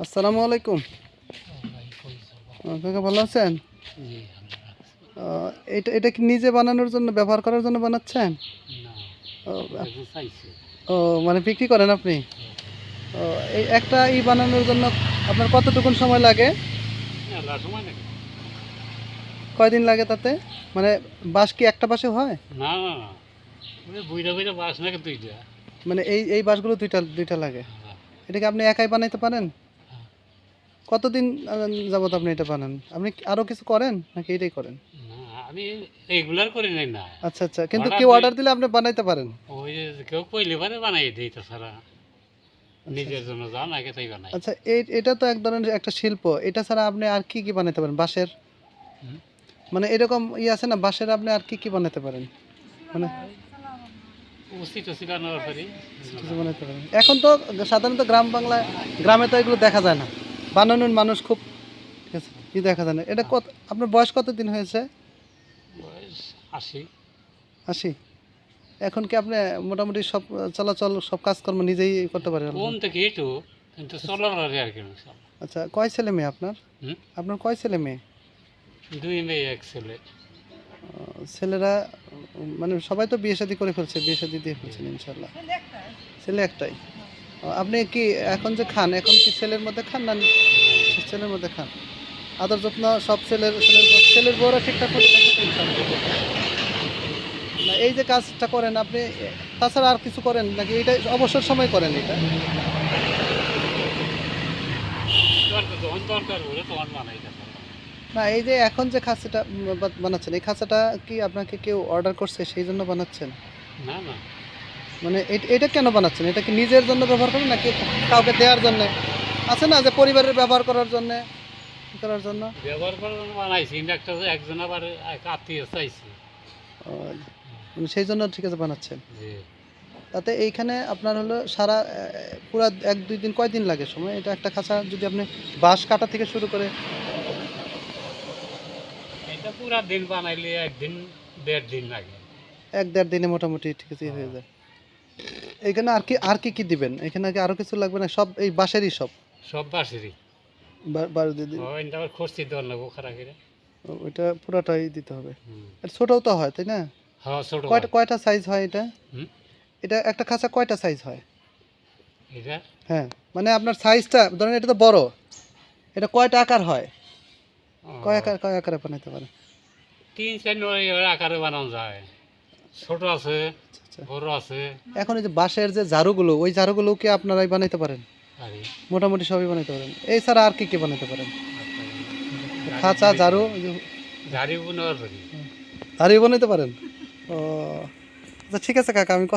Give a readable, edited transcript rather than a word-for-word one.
আসসালামু আলাইকুম। কাকা ভালো আছেন? এটা এটা কি নিজে বানানোর জন্য ব্যবহার করার জন্য বানাচ্ছেন? ও, ও মানে বিক্রি করেন আপনি? ও, এই একটা বানানোর জন্য আপনার কতটুকুন সময় লাগে? কয়দিন লাগে তাতে? মানে বাঁশ কি একটা বাঁশে হয়? না না না বুইরা বুইরা বাস নাকি দুইটা। মানে এই বাঁশগুলো দুইটা দুইটা লাগে। এটা কি আপনি একাই বানাইতে পারেন? কতদিন যাবত আপনি এটা বানান? আপনি আরো কিছু করেন নাকি এটাই করেন? না আমি রেগুলার করি নাই না। আচ্ছা আচ্ছা, কিন্তু অর্ডার কেউ দিই, অর্ডার দিলে আপনি বানাইতে পারেন? ওই যে কেউ কইলে পারে বানাই দেই, তাছাড়া নিজের জন্য যা লাগে তাই বানাই। আচ্ছা, এটা তো এক ধরনের একটা শিল্প। এটা ছাড়া আপনি আর কি কি বানাইতে পারেন বাঁশের? হুম। মানে এরকম আছে না বাঁশের, আপনি আর কি কি বানাইতে পারেন? মানে উচিত উচিত আনার পারি। কিছু বানাইতে পারেন। এখন তো সাধারণত গ্রাম বাংলায়, গ্রামে তো এগুলো দেখা যায় না, বানানোর মানুষ খুব, ঠিক আছে, কি দেখা যায় না। এটা কত, আপনার বয়স কতদিন হয়েছে? বয়স 80। 80? এখন কি আপনি মোটামুটি সব চলাচল, সব কাজকর্ম নিজেই করতে পারেন? কোন থেকে একটু কিন্তু চলার পারে আর কি। আচ্ছা, কয় ছেলে মেয়ে আপনার? হুম। আপনার কয় ছেলে মেয়ে? 2 মেয়ে 1 ছেলে। ছেলেরা মানে সবাই তো বিয়ে শাদী করে ফেলছে, বিয়ে শাদী দিয়ে ফেলছেন ইনশাল্লাহ? ছেলে একটাই? আপনি কি এখন যে খান, এখন কি ছেলের মধ্যে খান না ছেলের মধ্যে খান? আদর যত্ন সব ছেলের বউরা ঠিকঠাক করে দেখে তো ইনশাল্লাহ? না, এই যে কাজটা করেন আপনি, তাছাড়া আর কিছু করেন নাকি এটা অবসর সময় করেন এটা? যখন দরকার হলে তখন বানাই। না, এই যে এখন যে খাঁচাটা বানাচ্ছেন, এই খাঁচাটা কি আপনাকে কেউ অর্ডার করছে সেই জন্য বানাচ্ছেন? না না মানে এটা কেন বানাচ্ছেন? এটা কি নিজের জন্য ব্যবহার করেন নাকি কাউকে দেওয়ার জন্য? আছে না যে পরিবারের ব্যবহার করার জন্য, করার জন্য? ব্যবহার করার জন্য বানাইছি, কিন্তু একটা একজন আবার এক আত্মীয় চাইছি। ও, মানে সেই জন্য ঠিক আছে বানাচ্ছেন। জি। তাতে এইখানে আপনার হলো সারা পুরা 1-2 দিন, কয়দিন লাগে সময়? এটা একটা খাঁচা যদি আপনি বাঁশ কাটা থেকে শুরু করে এটা পুরা দিন বানাইলে 1 দিন 1.5 দিন লাগে। 1-1.5 দিনে মোটামুটি ঠিক আছে হয়ে যায়। এখানে আর কি কি দিবেন? এখানে কি আরো কিছু লাগবে না? সব এই বাঁশেরই সব? সব বাঁশেরই। বারো দিয়ে দিন। ওই আবার খরচি দেওয়ার লাগবো খারাপ করে। ওইটা পুরাটাই দিতে হবে। হুম। এটা ছোটও তো হয়, তাই না? হ্যাঁ ছোট কয়টা সাইজ হয় এটা? হুম। এটা একটা খাঁচা কয়টা সাইজ হয়? এটা হ্যাঁ, মানে আপনার সাইজটা ধরেন, এটা তো বড়, এটা কয়টা আকার হয়? কয় আকারে বানাইতে পারেন? 3-4 আকারে বানানো যায়। ছোট আছে, আচ্ছা। বড় আছে। এখন এই যে বাঁশের যে ঝাড়ুগুলো, ওই ঝাড়ুগুলো কি আপনারাই বানাইতে পারেন? আরে মোটামুটি সবই বানাইতে পারেন। এছাড়া আর কি কি বানাইতে পারেন? আচ্ছা, খাঁচা, ঝাড়ু, ঝাড়ি বুনতে পারি। ঝাড়ু বানাইতে পারেন? ও আচ্ছা, ঠিক আছে কাকা, আমি কষ্ট